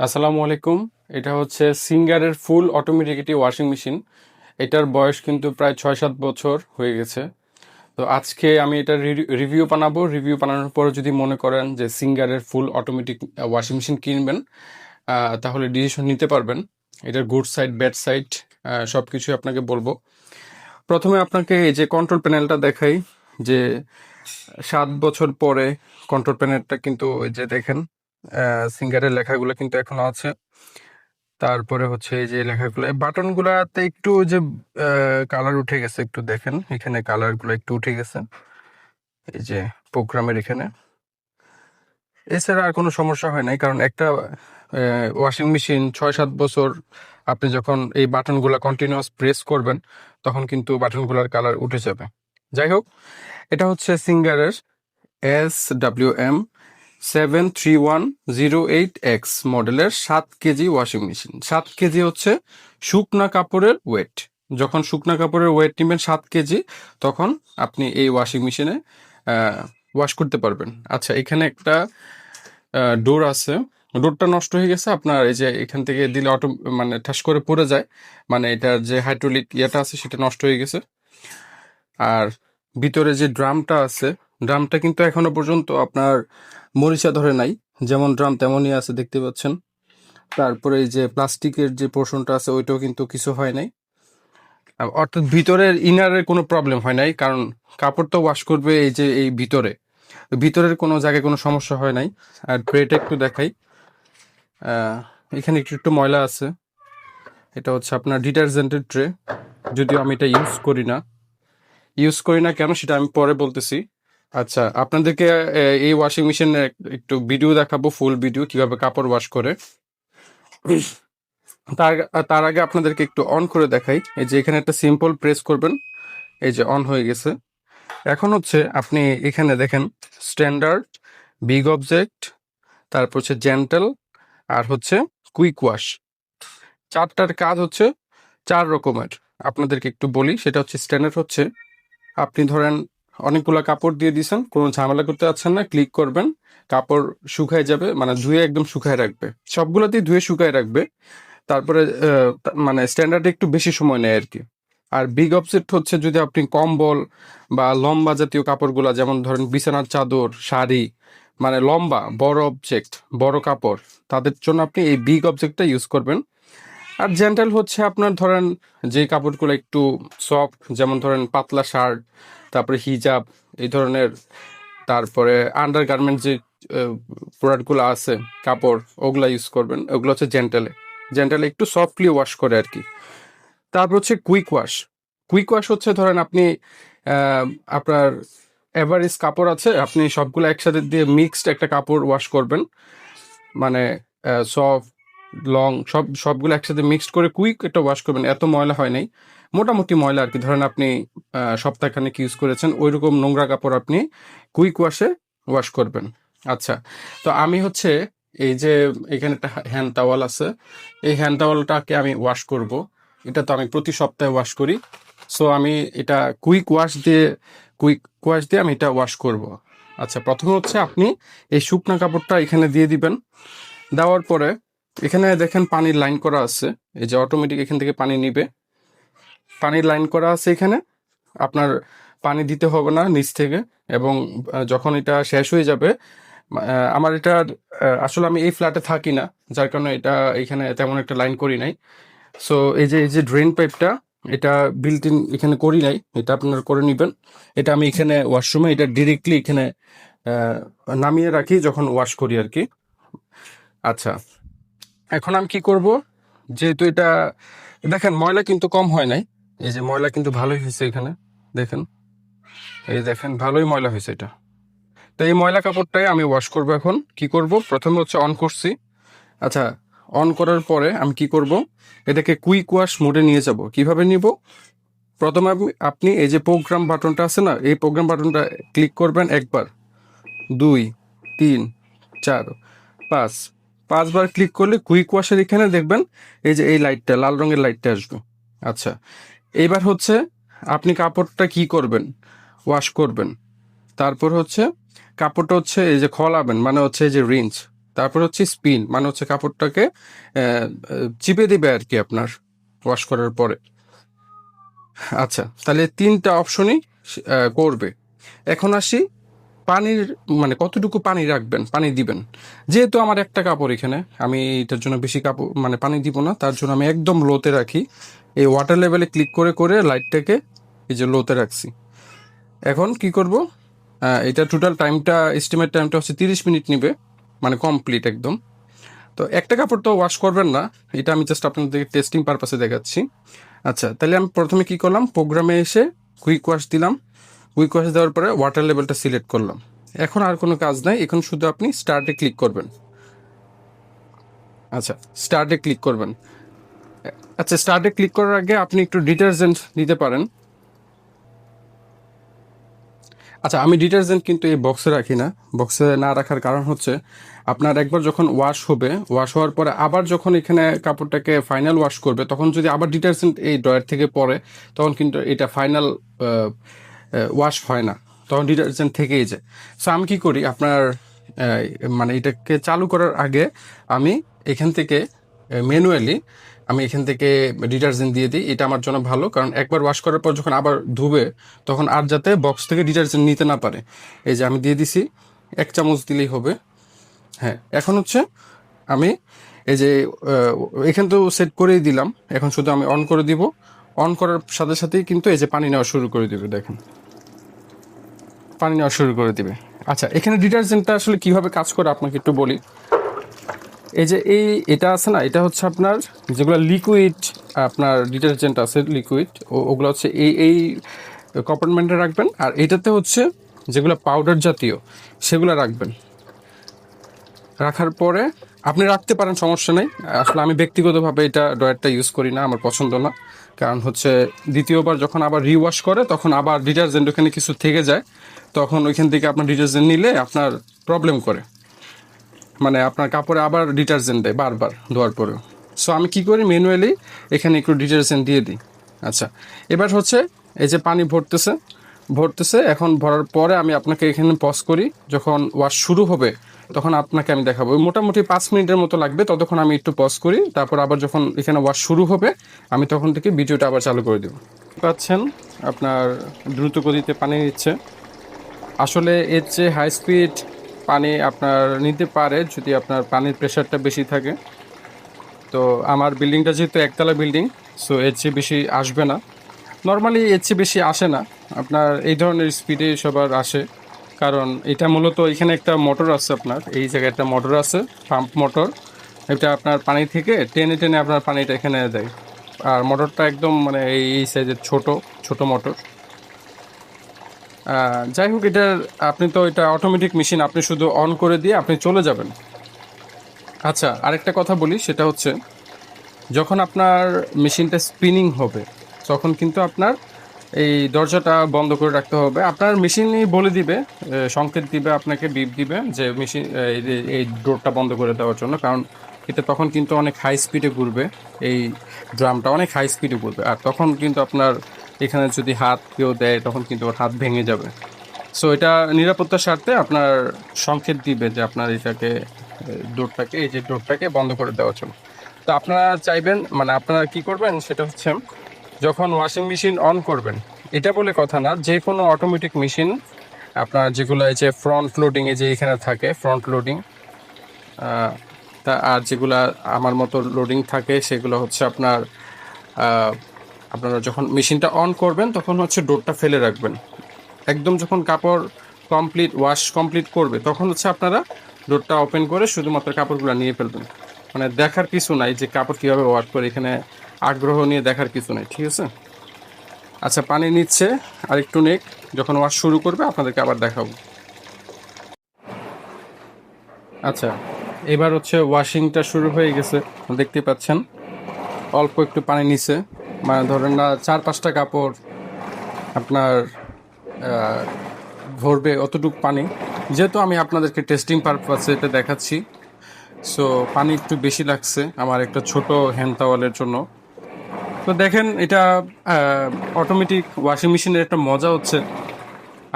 আসসালামু আলাইকুম। এটা হচ্ছে সিঙ্গারের ফুল অটোমেটিক একটি ওয়াশিং মেশিন। এটার বয়স কিন্তু প্রায় 6-7 বছর হয়ে গেছে। তো আজকে আমি এটা রিভিউ বানাবো। রিভিউ বানানোর পর যদি মনে করেন যে সিঙ্গারের ফুল অটোমেটিক ওয়াশিং মেশিন কিনবেন, তাহলে ডিসিশন নিতে পারবেন। এটার গুড সাইড ব্যাড সাইড সব কিছুই আপনাকে বলবো। প্রথমে আপনাকে এই যে কন্ট্রোল প্যানেলটা দেখাই, যে 7 বছর পরে কন্ট্রোল প্যানেলটা কিন্তু ওই যে দেখেন, সিঙ্গারের লেখাগুলো কিন্তু এখনো আছে। তারপরে হচ্ছে এই যে লেখাগুলো, বাটনগুলাতে একটু যে কালার উঠে গেছে, একটু দেখেন এখানে কালারগুলো একটু উঠে গেছে এই যে প্রোগ্রামের এখানে। এছাড়া আর কোনো সমস্যা হয় নাই, কারণ একটা ওয়াশিং মেশিন 6-7 বছর আপনি যখন এই বাটনগুলো কন্টিনিউয়াস প্রেস করবেন, তখন কিন্তু বাটনগুলোর কালার উঠে যাবে। যাই হোক, এটা হচ্ছে সিঙ্গারের SWM 73108X মডেলের 7 কেজি ওয়াশিং মেশিন। 7 কেজি হচ্ছে শুকনা কাপড়ের ওয়েট। যখন শুকনা কাপড়ের ওয়েট নেবেন 7 কেজি, তখন আপনি এই ওয়াশিং মেশিনে ওয়াশ করতে পারবেন। আচ্ছা, এখানে একটা ডোর আছে, ডোরটা নষ্ট হয়ে গেছে আপনার। এই যে এখান থেকে দিলে অটো মানে ঠাস করে পড়ে যায়, মানে এটার যে হাইড্রোলিক ইয়েটা আছে সেটা নষ্ট হয়ে গেছে। আর ভিতরে যে ড্রামটা আছে, ড্রামটা কিন্তু এখনো পর্যন্ত আপনার মরিচা ধরে নাই, যেমন ড্রাম তেমনই আছে দেখতে পাচ্ছেন। তারপরে এই যে প্লাস্টিকের যে পোর্শনটা আছে ওইটাও কিন্তু কিছু হয় নাই। অর্থাৎ ভিতরের ইনারের কোনো প্রবলেম হয় নাই, কারণ কাপড় তো ওয়াশ করবে এই যে এই ভিতরে, ভিতরের কোনো জায়গায় কোনো সমস্যা হয় নাই। আর ট্রেটা একটু দেখাই, এখানে একটু একটু ময়লা আছে। এটা হচ্ছে আপনার ডিটারজেন্টের ট্রে, যদিও আমি এটা ইউজ করি না কেন সেটা আমি পরে বলতেছি। আচ্ছা, আপনাদেরকে এই ওয়াশিং মেশিনের একটু ভিডিও দেখাবো, ফুল ভিডিও কিভাবে কাপড় ওয়াশ করে। তার তার আগে আপনাদেরকে একটু অন করে দেখাই। এই যে এখানে একটা সিম্পল প্রেস করবেন, এই যে অন হয়ে গেছে। এখন হচ্ছে আপনি এখানে দেখেন স্ট্যান্ডার্ড, বিগ অবজেক্ট, তারপর হচ্ছে জেন্টাল, আর হচ্ছে কুইক ওয়াশ। চারটার কাজ হচ্ছে 4 রকমের। আপনাদেরকে একটু বলি, সেটা হচ্ছে স্ট্যান্ডার্ড হচ্ছে আপনি ধরেন অনেকগুলো কাপড় দিয়ে দিছেন, কোনো ঝামেলা করতে পারছেন না, ক্লিক করবেন, কাপড় শুকায় যাবে, মানে ধুয়ে একদম শুকায় রাখবে, সবগুলোতেই ধুয়ে শুকায় রাখবে। তারপরে মানে স্ট্যান্ডার্ডে একটু বেশি সময় নেয় আর কি। আর বিগ অবজেক্ট হচ্ছে যদি আপনি কম্বল বা লম্বা জাতীয় কাপড়গুলা, যেমন ধরেন বিছানার চাদর, শাড়ি, মানে লম্বা বড় অবজেক্ট, বড় কাপড়, তাদের জন্য আপনি এই বিগ অবজেক্টটা ইউজ করবেন। আর জেন্টাল হচ্ছে আপনার ধরেন যে কাপড়গুলো একটু সফট, যেমন ধরেন পাতলা শার্ট, তারপরে হিজাব, এই ধরনের, তারপরে আন্ডার গার্মেন্ট যে প্রোডাক্টগুলো আছে কাপড়, ওগুলা ইউজ করবেন। ওগুলো হচ্ছে জেন্টালে একটু সফটলি ওয়াশ করে আর কি। তারপর হচ্ছে কুইক ওয়াশ। কুইক ওয়াশ হচ্ছে ধরেন আপনি আহ, আপনার এভারেজ কাপড় আছে, আপনি সবগুলো একসাথে দিয়ে মিক্সড একটা কাপড় ওয়াশ করবেন, মানে সফট লং সবগুলো একসাথে মিক্সড করে কুইক একটা ওয়াশ করবেন। এত ময়লা হয় নাই, মোটামুটি ময়লা আর কি। ধরেন আপনি সপ্তাহখানেক ইউজ করেছেন, ওইরকম নোংরা কাপড় আপনি কুইক ওয়াশে ওয়াশ করবেন। আচ্ছা, তো আমি হচ্ছে এই যে এখানে একটা হ্যান্ড টাওয়াল আছে, এই হ্যান্ড টাওয়ালটাকে আমি ওয়াশ করব। এটা তো আমি প্রতি সপ্তাহে ওয়াশ করি, সো আমি এটা কুইক ওয়াশ দিয়ে আমি এটা ওয়াশ করব। আচ্ছা, প্রথমে হচ্ছে আপনি এই শুকনা কাপড়টা এখানে দিয়ে দিবেন। দেওয়ার পরে এখানে দেখেন পানির লাইন করা আছে, এই যে অটোমেটিক এখান থেকে পানি নিবে, পানির লাইন করা আছে এখানে। আপনার পানি দিতে হবে না নিচ থেকে। এবং যখন এটা শেষ হয়ে যাবে, আমার এটা আসলে আমি এই ফ্ল্যাটে থাকি না, যার কারণে এটা এখানে তেমন একটা লাইন করি নাই। সো এই যে ড্রেন পাইপটা, এটা বিল্ট ইন এখানে করি নাই, এটা আপনারা করে নেবেন। এটা আমি এখানে ওয়াশরুমে এটা ডিরেক্টলি এখানে আহ, নামিয়ে রাখি যখন ওয়াশ করি আর কি। আচ্ছা, এখন আমি কি করব, যেহেতু এটা দেখেন ময়লা কিন্তু কম হয় নাই, এই যে ময়লা কিন্তু ভালোই হয়েছে এখানে, দেখেন, এই দেখেন ভালোই ময়লা হয়েছে এটা। তো এই ময়লা কাপড়টাই আমি ওয়াশ করব। এখন কি করব, প্রথমে হচ্ছে অন করছি। আচ্ছা, অন করার পরে আমি কি করব, এটাকে কুইক ওয়াশ মোডে নিয়ে যাব। কিভাবে নিব, প্রথমে আপনি এই যে প্রোগ্রাম বাটনটা আছে না, এই প্রোগ্রাম বাটনটা ক্লিক করবেন একবার, 2, 3, 4, 5, 5বার ক্লিক করলে কুইক ওয়াশের এখানে দেখবেন এই যে এই লাইটটা, লাল রঙের লাইটটা আসবে। আচ্ছা, এইবার হচ্ছে আপনি কাপড়টা কি করবেন, ওয়াশ করবেন। তারপর হচ্ছে কাপড়টা হচ্ছে এই যে খোলাবেন, মানে হচ্ছে এই যে রিন্স। তারপর হচ্ছে স্পিন, মানে হচ্ছে কাপড়টাকে চিপে দিবে আর কি আপনার ওয়াশ করার পরে। আচ্ছা, তাহলে 3টা অপশনই করবে। এখন আসি পানির, মানে কতটুকু পানি রাখবেন, পানি দিবেন। যেহেতু আমার একটা কাপড় এখানে, আমি এটার জন্য বেশি কাপড় মানে পানি দিব না, তার জন্য আমি একদম লোতে রাখি। এই ওয়াটার লেভেলে ক্লিক করে করে লাইটটাকে এই যে লোতে রাখছি। এখন কি করব, এটা টোটাল টাইমটা, এস্টিমেট টাইমটা হচ্ছে 30 মিনিট নিবে, মানে কমপ্লিট একদম। তো একটা কাপড় তো ওয়াশ করবেন না, এটা আমি জাস্ট আপনাদের টেস্টিং পারপাসে দেখাচ্ছি। আচ্ছা, তাহলে আমি প্রথমে কি করলাম, প্রোগ্রামে এসে কুইক ওয়াশ দিলাম। কুইক ওয়াশ দেওয়ার পরে ওয়াটার লেভেলটা সিলেক্ট করলাম। এখন আর কোনো কাজ নাই, এখন শুধু আপনি স্টার্টে ক্লিক করবেন। আচ্ছা, স্টার্টে ক্লিক করবেন। আচ্ছা, স্টার্টে ক্লিক করার আগে আপনি একটু ডিটারজেন্ট দিতে পারেন। আচ্ছা, আমি ডিটারজেন্ট কিন্তু এই বক্সে রাখি না। বক্সে না রাখার কারণ হচ্ছে, আপনার একবার যখন ওয়াশ হবে, ওয়াশ হওয়ার পরে আবার যখন এখানে কাপড়টাকে ফাইনাল ওয়াশ করবে, তখন যদি আবার ডিটারজেন্ট এই ড্রয়ার থেকে পড়ে, তখন কিন্তু এটা ফাইনাল ওয়াশ হয় না, তখন ডিটারজেন্ট থেকেই যায়। সো আমি কি করি, আপনার মানে এটাকে চালু করার আগে আমি এখান থেকে ম্যানুয়ালি আমি এখান থেকে ডিটারজেন্ট দিয়ে দিই। এটা আমার জন্য ভালো, কারণ একবার ওয়াশ করার পর যখন আবার ধুবে, তখন আর যাতে বক্স থেকে ডিটারজেন্ট নিতে না পারে। এই যে আমি দিয়ে দিছি, 1 চামচ দিলেই হবে। হ্যাঁ, এখন হচ্ছে আমি এই যে এখান তো সেট করেই দিলাম, এখন শুধু আমি অন করে দিব। অন করার সাথে সাথেই কিন্তু এই যে পানি নেওয়া শুরু করে দিবে, দেখেন পানি নেওয়া শুরু করে দিবে। আচ্ছা, এখানে ডিটারজেন্টটা আসলে কিভাবে কাজ করে আপনাকে একটু বলি। এই যে এটা আছে না, এটা হচ্ছে আপনার যেগুলো লিকুইড, আপনার ডিটারজেন্ট আছে লিকুইড, ওগুলো হচ্ছে এই কম্পার্টমেন্টে রাখবেন। আর এটাতে হচ্ছে যেগুলো পাউডার জাতীয়, সেগুলো রাখবেন। রাখার পরে আপনি রাখতে পারেন, সমস্যা নেই। আসলে আমি ব্যক্তিগতভাবে এটা ড্রয়ারটা ইউজ করি না, আমার পছন্দ না। কারণ হচ্ছে দ্বিতীয়বার যখন আবার রিওয়াশ করে, তখন আবার ডিটারজেন্ট ওখানে কিছু থেকে যায়, তখন ওইখান থেকে আপনার ডিটারজেন্ট নিলে আপনার প্রবলেম করে, মানে আপনার কাপড়ে আবার ডিটারজেন্ট দেয় বারবার ধোয়ার পরেও। সো আমি কি করি, ম্যানুয়ালি এখানে একটু ডিটারজেন্ট দিয়ে দিই। আচ্ছা, এবার হচ্ছে এই যে পানি ভরতেছে ভরতেছে, এখন ভরার পরে আমি আপনাকে এখানে পজ করি। যখন ওয়াশ শুরু হবে, তখন আপনাকে আমি দেখাবো। ওই মোটামুটি 5 মিনিটের মতো লাগবে, ততক্ষণ আমি একটু পজ করি। তারপর আবার যখন এখানে ওয়াশ শুরু হবে, আমি তখন থেকে ভিডিওটা আবার চালু করে দেবো। পাচ্ছেন আপনার দ্রুত গতিতে পানি নিচ্ছে। আসলে এর চেয়ে হাই স্পিড পানি আপনার নিতে পারে যদি আপনার পানির প্রেশারটা বেশি থাকে। তো আমার বিল্ডিংটা যেহেতু একতলা বিল্ডিং, সো এর চেয়ে বেশি আসবে না। নর্মালি এর চেয়ে বেশি আসে না আপনার এই ধরনের স্পিডে সবার আসে। কারণ এটা মূলত এখানে একটা মোটর আছে, আপনার এই জায়গায় একটা মোটর আছে, পাম্প মোটর। এটা আপনার পানি থেকে টেনে টেনে আপনার পানিটা এখানে দেয়। আর মোটরটা একদম মানে এই সাইজের ছোট ছোট মোটর। যাই হোক, এটার আপনি তো এটা অটোমেটিক মেশিন, আপনি শুধু অন করে দিয়ে আপনি চলে যাবেন। আচ্ছা, আরেকটা কথা বলি, সেটা হচ্ছে যখন আপনার মেশিনটা স্পিনিং হবে, তখন কিন্তু আপনার এই দরজাটা বন্ধ করে রাখতে হবে। আপনার মেশিনই বলে দিবে, সংকেত দিবে আপনাকে, বিপ দিবে যে মেশিন এই ডোরটা বন্ধ করে দেওয়ার জন্য। কারণ এটা তখন কিন্তু অনেক হাই স্পিডে ঘুরবে, এই ড্রামটা অনেক হাই স্পিডে ঘুরবে। আর তখন কিন্তু আপনার এখানে যদি হাত কেউ দেয়, তখন কিন্তু ওর হাত ভেঙে যাবে। সো এটা নিরাপত্তার স্বার্থে আপনার সংকেত দিবে যে আপনার এটাকে ডোরটাকে, এই যে ডোরটাকে বন্ধ করে দেওয়ার জন্য। তো আপনারা চাইবেন, মানে আপনারা কি করবেন, সেটা হচ্ছে যখন ওয়াশিং মেশিন অন করবেন, এটা বলে কথা না, যে কোনো অটোমেটিক মেশিন আপনার যেগুলো এই যে ফ্রন্ট লোডিং, এই যে এখানে থাকে ফ্রন্ট লোডিং, তা আর যেগুলা আমার মতো লোডিং থাকে, সেগুলো হচ্ছে আপনার আপনারা যখন মেশিনটা অন করবেন, তখন হচ্ছে ডোরটা ফেলে রাখবেন। একদম যখন কাপড় কমপ্লিট ওয়াশ কমপ্লিট করবে, তখন হচ্ছে আপনারা ডোরটা ওপেন করে শুধুমাত্র কাপড়গুলো নিয়ে ফেলবেন। মানে দেখার কিছু নাই যে কাপড় কীভাবে ওয়াশ করে, এখানে আগ্রহ নিয়ে দেখার কিছু নেই, ঠিক আছে। আচ্ছা, পানি নিচ্ছে আর একটু নেক, যখন ওয়াশ শুরু করবে আপনাদেরকে আবার দেখাবো। আচ্ছা, এবার হচ্ছে ওয়াশিংটা শুরু হয়ে গেছে, দেখতে পাচ্ছেন অল্প একটু পানি নিছে, মানে ধরেন না 4-5টা কাপড় আপনার ভরবে অতটুক পানি। যেহেতু আমি আপনাদেরকে টেস্টিং পারপাসে এটা দেখাচ্ছি, সো পানি একটু বেশি লাগছে আমার একটা ছোট হ্যান্ড টাওয়ালের জন্য। তো দেখেন, এটা অটোমেটিক ওয়াশিং মেশিনের একটা মজা হচ্ছে,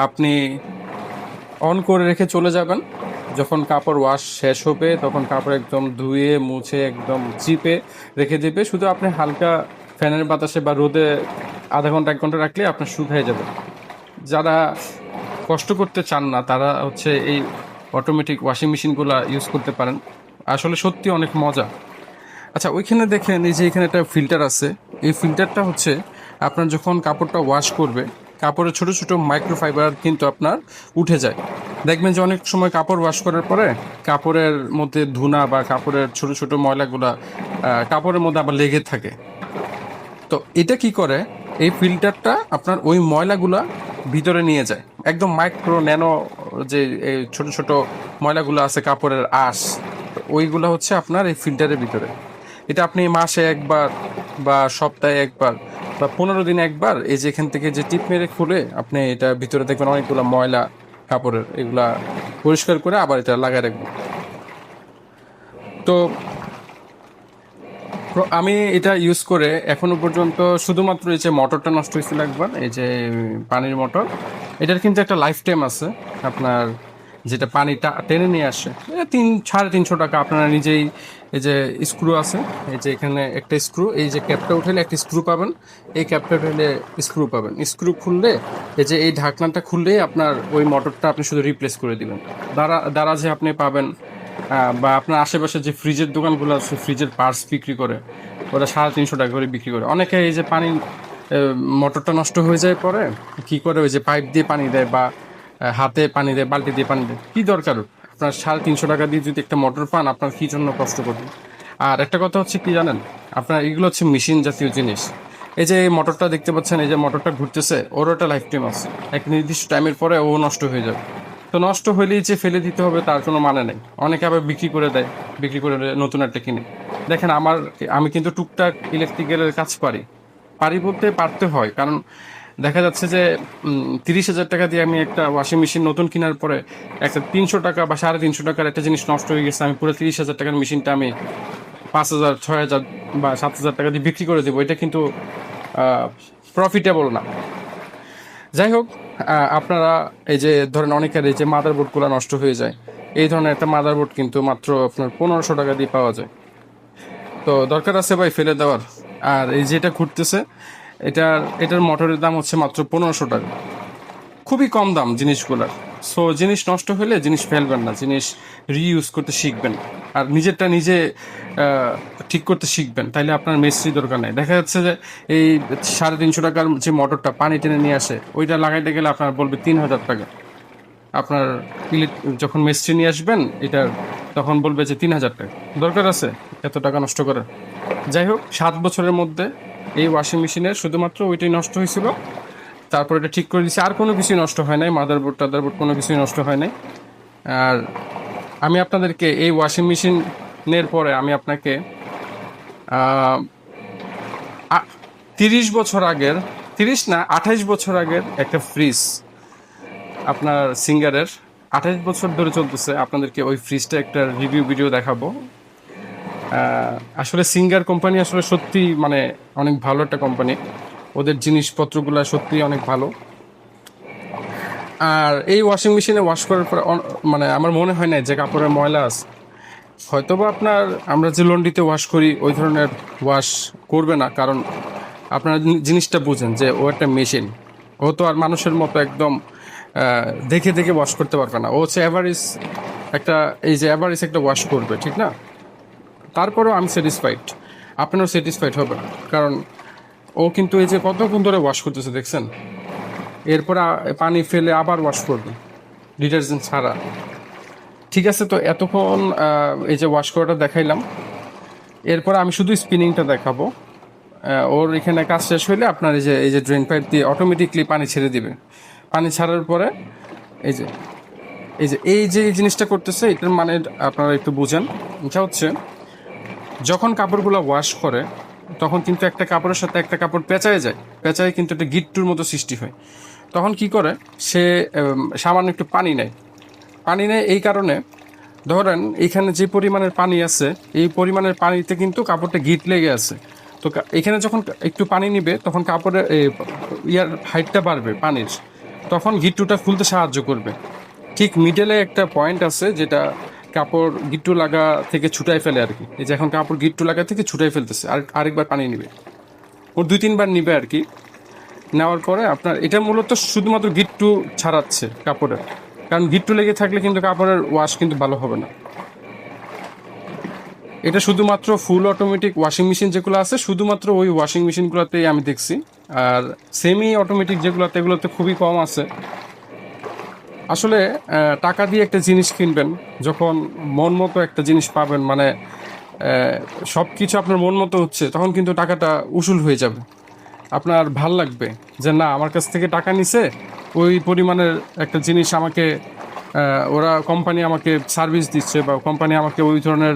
আপনি অন করে রেখে চলে যাবেন, যখন কাপড় ওয়াশ শেষ হবে তখন কাপড় একদম ধুয়ে মুছে একদম চিপে রেখে দেবে, শুধু আপনি হালকা ফ্যানের বাতাসে বা রোদে আধা ঘন্টা 1 ঘন্টা রাখলে আপনার শুকিয়ে যাবে। যারা কষ্ট করতে চান না তারা হচ্ছে এই অটোমেটিক ওয়াশিং মেশিনগুলো ইউজ করতে পারেন, আসলে সত্যি অনেক মজা। আচ্ছা, ওইখানে দেখেন এই যে এখানে একটা ফিল্টার আছে, এই ফিল্টারটা হচ্ছে আপনার যখন কাপড়টা ওয়াশ করবে কাপড়ের ছোট ছোট মাইক্রোফাইবার কিন্তু আপনার উঠে যায়। দেখবেন যে অনেক সময় কাপড় ওয়াশ করার পরে কাপড়ের মধ্যে ধুনা বা কাপড়ের ছোট ছোট ময়লাগুলা কাপড়ের মধ্যে আবার লেগে থাকে। তো এটা কি করে, এই ফিল্টারটা আপনার ওই ময়লাগুলা ভিতরে নিয়ে যায়, একদম মাইক্রো ন্যানো যে এই ছোট ছোট ময়লাগুলো আছে কাপড়ের আঁশ, তো ওইগুলো হচ্ছে আপনার এই ফিল্টারের ভিতরে। এটা আপনি মাসে একবার বা সপ্তাহে একবার বা 15 দিনে একবার এই যে এখান থেকে যে টিপ মেরে খুলে আপনি এটা ভিতরে দেখবেন অনেকগুলো ময়লা কাপড়ের, এগুলা পরিষ্কার করে আবার এটা লাগায় রাখবেন। তো আমি এটা ইউজ করে এখনো পর্যন্ত শুধুমাত্র এই যে মোটরটা নষ্ট হয়েছিল একবার, এই যে পানির মোটর, এটার কিন্তু একটা লাইফ টাইম আছে আপনার, যেটা পানিটা টেনে নিয়ে আসে 300-350 টাকা। আপনারা নিজেই এই যে স্ক্রু আছে, এই যে এখানে একটা স্ক্রু, এই যে ক্যাপটা উঠালে একটা স্ক্রু পাবেন, এই ক্যাপটা উঠালে স্ক্রু পাবেন, স্ক্রু খুললে এই যে এই ঢাকনাটা খুললেই আপনার ওই মোটরটা আপনি শুধু রিপ্লেস করে দিবেন। দারাজে আপনি পাবেন, বা আপনার আশেপাশে যে ফ্রিজের দোকানগুলো আছে, ফ্রিজের পার্টস বিক্রি করে, ওরা 350 টাকা করে বিক্রি করে। অনেকে এই যে পানি মোটরটা নষ্ট হয়ে যায় পরে কি করে, ওই যে পাইপ দিয়ে পানি দেয় বা হাতে পানি দেয়, বালতি দিয়ে পানি দেয়। কি দরকার, আপনার 350 টাকা দিয়ে যদি একটা মোটর পান, আপনার কি জন্য কষ্ট করবেন? আর একটা কথা হচ্ছে কি জানেন, আপনার এগুলো হচ্ছে মেশিন জাতীয় জিনিস। এই যে এই মোটরটা দেখতে পাচ্ছেন, এই যে মোটরটা ঘুরতেছে, ওর একটা লাইফ টাইম আছে, এক নির্দিষ্ট টাইমের পরে ও নষ্ট হয়ে যাবে। তো নষ্ট হলেই যে ফেলে দিতে হবে তার কোনো মানে নেই, অনেকে আবার বিক্রি করে দেয়, বিক্রি করে নতুন একটা কিনে। দেখেন আমি কিন্তু টুকটাক ইলেকট্রিক্যালের কাজ পারি, পারি বলতে পারতে হয়, কারণ দেখা যাচ্ছে যে 30,000 টাকা দিয়ে আমি একটা ওয়াশিং মেশিন নতুন কেনার পরে একটা 300 টাকা বা 350 টাকার একটা জিনিস নষ্ট হয়ে গেছে, আমি পুরো 30,000 টাকার মেশিনটা আমি 5,000, 6,000 বা 7,000 টাকা দিয়ে বিক্রি করে দেবো, এটা কিন্তু প্রফিটেবল না। যাই হোক, আপনারা এই যে ধরেন অনেকের এই যে মাদারবোর্ডগুলো নষ্ট হয়ে যায়, এই ধরনের একটা মাদারবোর্ড কিন্তু মাত্র আপনার 1500 টাকা দিয়ে পাওয়া যায়। তো দরকার আছে ভাই ফেলে দেওয়ার? আর এই যেটা ঘুরতেছে, এটার মোটরের দাম হচ্ছে মাত্র 1500 টাকা, খুবই কম দাম জিনিসগুলার। সো জিনিস নষ্ট হলে জিনিস ফেলবেন না, জিনিস রিইউজ করতে শিখবেন, আর নিজেরটা নিজে আহ, ঠিক করতে শিখবেন, তাইলে আপনার মিস্ত্রি দরকার নেই। দেখা যাচ্ছে যে এই 350 টাকার যে মোটরটা পানি টেনে নিয়ে আসে, ওইটা লাগাইতে গেলে আপনার বলবে 3,000 টাকা। আপনার যখন মিস্ত্রি নিয়ে আসবেন এটা, তখন বলবে যে 3,000 টাকা। দরকার আছে এত টাকা নষ্ট করার? যাই হোক, 7 বছরের মধ্যে এই ওয়াশিং মেশিনের শুধুমাত্র ওইটাই নষ্ট হয়েছিল, তারপর এটা ঠিক করে দিচ্ছি, আর কোনো কিছুই নষ্ট হয় নাই, মাদারবোর্ড টাদারবোর্ড কোনো কিছুই নষ্ট হয় নাই। আর আমি আপনাদেরকে এই ওয়াশিং মেশিনের পরে আমি আপনাকে 30 বছর আগের, 30 না 28 বছর আগের একটা ফ্রিজ, আপনার সিঙ্গারের 28 বছর ধরে চলতেছে, আপনাদেরকে ওই ফ্রিজটা একটা রিভিউ ভিডিও দেখাবো। আসলে সিঙ্গার কোম্পানি আসলে সত্যি মানে অনেক ভালো একটা কোম্পানি, ওদের জিনিসপত্রগুলো সত্যি অনেক ভালো। আর এই ওয়াশিং মেশিনে ওয়াশ করার পর মানে আমার মনে হয় না যে কাপড়ের ময়লা আছে। হয়তোবা আপনার আমরা যে লন্ড্রিতে ওয়াশ করি ওই ধরনের ওয়াশ করবে না, কারণ আপনারা জিনিসটা বুঝেন যে ও একটা মেশিন, ও তো আর মানুষের মতো একদম দেখে দেখে ওয়াশ করতে পারবে না। ও হচ্ছে অ্যাভারেজ একটা, এই যে অ্যাভারেজ একটা ওয়াশ করবে, ঠিক না? তারপরেও আমি স্যাটিসফাইড, আপনারও স্যাটিসফাইড হবে, কারণ ও কিন্তু এই যে কতক্ষণ ধরে ওয়াশ করতেছে দেখছেন, এরপরে পানি ফেলে আবার ওয়াশ করবে ডিটারজেন্ট ছাড়া। ঠিক আছে, তো এতক্ষণ এই যে ওয়াশ করাটা দেখাইলাম, এরপর আমি শুধু স্পিনিংটা দেখাবো। ওর এখানে কাজ শেষ হইলে আপনার এই যে ড্রেন পাইপ দিয়ে অটোমেটিকলি পানি ছেড়ে দিবে। পানি ছাড়ার পরে এই যে এই জিনিসটা করতেছে, এটার মানে আপনারা একটু বুঝেন। এটা হচ্ছে যখন কাপড়গুলো ওয়াশ করে তখন কিন্তু একটা কাপড়ের সাথে একটা কাপড় পেঁচায় যায়, পেঁচায় কিন্তু একটা গিট্টুর মতো সৃষ্টি হয়। তখন কি করে সে সামান্য একটু পানি নেয়, পানি নেয় এই কারণে, ধরেন এইখানে যে পরিমাণের পানি আছে এই পরিমাণের পানিতে কিন্তু কাপড়টা গিট লেগে আছে। তো এখানে যখন একটু পানি নিবে তখন কাপড়ের হাইটটা বাড়বে পানির, তখন গিট্টুটা খুলতে সাহায্য করবে। ঠিক মিডলে একটা পয়েন্ট আছে যেটা কাপড় গিট্টু লাগা থেকে ছুটাই ফেলে আর কি। এই যে এখন কাপড় গিট্টু লাগা থেকে ছুটাই ফেলতেছে, আরেকবার পানি নিবে, ওর 2-3 বার নিবে আর কি। নেওয়ার পরে আপনার এটা মূলত শুধুমাত্র গিট্টু ছাড়াচ্ছে কাপড়ের, কারণ গিট্টু লেগে থাকলে কিন্তু কাপড়ের ওয়াশ কিন্তু ভালো হবে না। এটা শুধুমাত্র ফুল অটোমেটিক ওয়াশিং মেশিন যেগুলো আছে শুধুমাত্র ওই ওয়াশিং মেশিনগুলোতেই আমি দেখছি, আর সেমি অটোমেটিক যেগুলোতে এগুলোতে খুবই কম আছে। আসলে টাকা দিয়ে একটা জিনিস কিনবেন, যখন মন মতো একটা জিনিস পাবেন, মানে সব কিছু আপনার মন মতো হচ্ছে, তখন কিন্তু টাকাটা উসুল হয়ে যাবে। আপনার ভাল লাগবে যে না, আমার কাছ থেকে টাকা নিছে, ওই পরিমাণের একটা জিনিস আমাকে ওরা কোম্পানি আমাকে সার্ভিস দিচ্ছে, বা কোম্পানি আমাকে ওই ধরনের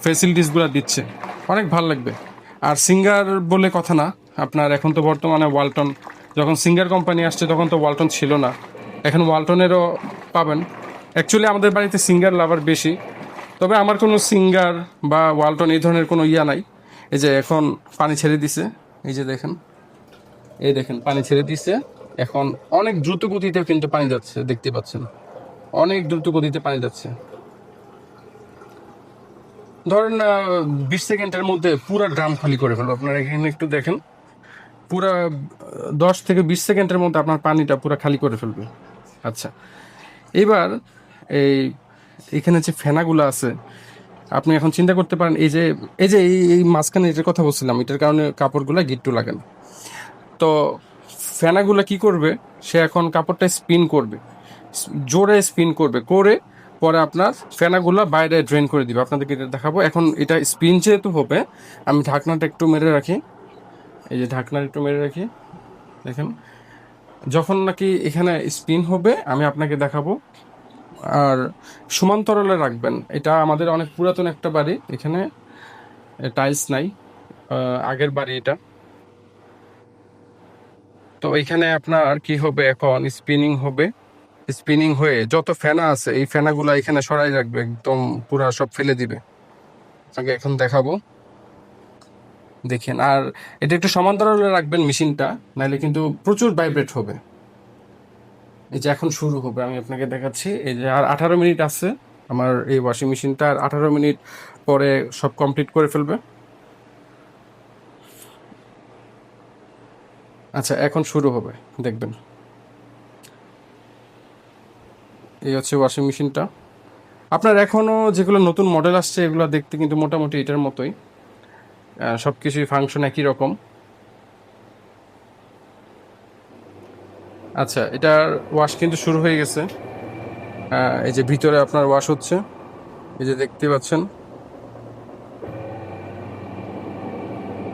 ফেসিলিটিসগুলো দিচ্ছে, অনেক ভাল লাগবে। আর সিঙ্গার বলে কথা না, আপনার এখন তো বর্তমানে ওয়ালটন, যখন সিঙ্গার কোম্পানি আসছে তখন তো ওয়ালটন ছিল না, এখন ওয়ালটনেরও পাবেন। অ্যাকচুয়ালি আমাদের বাড়িতে সিঙ্গার লাভার বেশি, তবে আমার কোনো সিঙ্গার বা ওয়ালটন এই ধরনের কোনো ইয়া নাই। এই যে এখন পানি ছেড়ে দিছে, এই যে দেখেন, এই দেখেন পানি ছেড়ে দিছে, এখন অনেক দ্রুত গতিতে কিন্তু পানি যাচ্ছে, দেখতে পাচ্ছেন অনেক দ্রুত গতিতে পানি যাচ্ছে। ধরেন 20 সেকেন্ডের মধ্যে পুরো ড্রাম খালি করে ফেলবো। আপনারা এখানে একটু দেখেন, পুরা 10 থেকে 20 সেকেন্ডের মধ্যে আপনার পানিটা পুরো খালি করে ফেলবে। আচ্ছা, এবার এই এখানে যে ফেনাগুলো আছে, আপনি এখন চিন্তা করতে পারেন, এই যে মাঝখানে এটার কথা বলছিলাম, এটার কারণে কাপড়গুলো গিট্টু লাগে না। তো ফেনাগুলো কি করবে, সে এখন কাপড়টা স্পিন করবে, জোরে স্পিন করবে, করে পরে আপনার ফেনাগুলো বাইরে ড্রেন করে দিবে। আপনাদেরকে এটা দেখাবো। এখন এটা স্পিন যেহেতু হবে, আমি ঢাকনাটা একটু মেরে রাখি, এই যে ঢাকনাটা একটু মেরে রাখি, দেখেন যখন নাকি এখানে স্পিন হবে আমি আপনাকে দেখাবো। আর সমান্তরালে রাখবেন, এটা আমাদের অনেক পুরাতন একটা বাড়ি, এখানে টাইলস নাই, আগের বাড়ি এটা। তো এখানে আপনার কি হবে, এখন স্পিনিং হবে, স্পিনিং হয়ে যত ফেনা আছে এই ফেনাগুলো এখানে সরাই রাখবে, একদম পুরা সব ফেলে দিবে। আগে এখন দেখাবো, দেখেন। আর এটা একটু সমান্তরালে রাখবেন মেশিনটা, নাহলে কিন্তু প্রচুর ভাইব্রেট হবে। এই যে এখন শুরু হবে, আমি আপনাকে দেখাচ্ছি। এই যে আর 18 মিনিট আছে আমার এই ওয়াশিং মেশিনটা, আর 18 মিনিট পরে সব কমপ্লিট করে ফেলবে। আচ্ছা, এখন শুরু হবে, দেখবেন। এই হচ্ছে ওয়াশিং মেশিনটা। আপনার এখনও যেগুলো নতুন মডেল আসছে এগুলো দেখতে কিন্তু মোটামুটি এটার মতোই, সব কিছুই ফাংশন একই রকম। আচ্ছা, এটার ওয়াশ কিন্তু শুরু হয়ে গেছে। এই যে ভিতরে আপনার ওয়াশ হচ্ছে, এই যে দেখতে পাচ্ছেন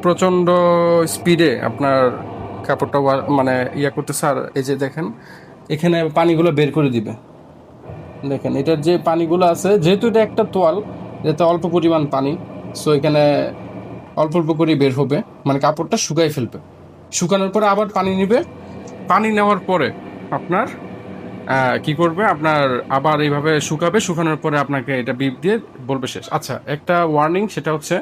প্রচণ্ড স্পিডে আপনার কাপড়টা মানে ইয়া করতেছে। আর এই যে দেখেন এখানে পানিগুলো বের করে দিবে, দেখেন এটার যে পানিগুলো আছে, যেহেতু এটা একটা তোয়াল, এতে অল্প পরিমাণ পানি, সো এখানে অল্প অল্প করে বের হবে, মানে কাপড়টা শুকাই ফেলবে। শুকানোর পরে আবার পানি নিবে, পানি নেওয়ার পরে আপনার কি করবে, আপনার আবার এইভাবে শুকাবে, শুকানোর পরে আপনাকে এটা বিপ দিয়ে বলবে শেষ। আচ্ছা, একটা ওয়ার্নিং, সেটা হচ্ছে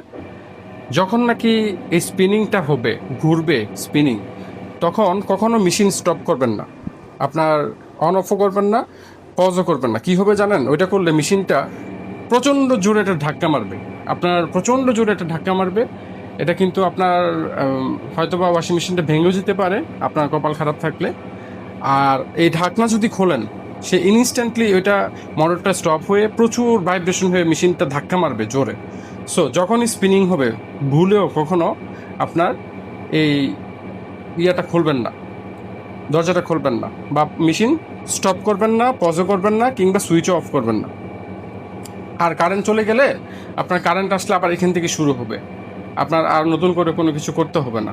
যখন নাকি এই স্পিনিংটা হবে, ঘুরবে স্পিনিং, তখন কখনো মেশিন স্টপ করবেন না, আপনার অন অফও করবেন না, পজও করবেন না। কি হবে জানেন, ওইটা করলে মেশিনটা প্রচণ্ড জোরে একটা ধাক্কা মারবে, আপনার প্রচণ্ড জোরে একটা ধাক্কা মারবে। এটা কিন্তু আপনার হয়তোবা ওয়াশিং মেশিনটা ভেঙেও যেতে পারে আপনার কপাল খারাপ থাকলে। আর এই ঢাকনা যদি খোলেন, সে ইনস্ট্যান্টলি ওইটা মোটরটা স্টপ হয়ে প্রচুর ভাইব্রেশন হয়ে মেশিনটা ধাক্কা মারবে জোরে। সো যখন স্পিনিং হবে, ভুলেও কখনো আপনার এই ইয়াটা খুলবেন না, দরজাটা খুলবেন না, বা মেশিন স্টপ করবেন না, পজও করবেন না, কিংবা সুইচও অফ করবেন না। আর কারেন্ট চলে গেলে, আপনার কারেন্ট আসলে আবার এখান থেকে শুরু হবে, আপনার আর নতুন করে কোনো কিছু করতে হবে না।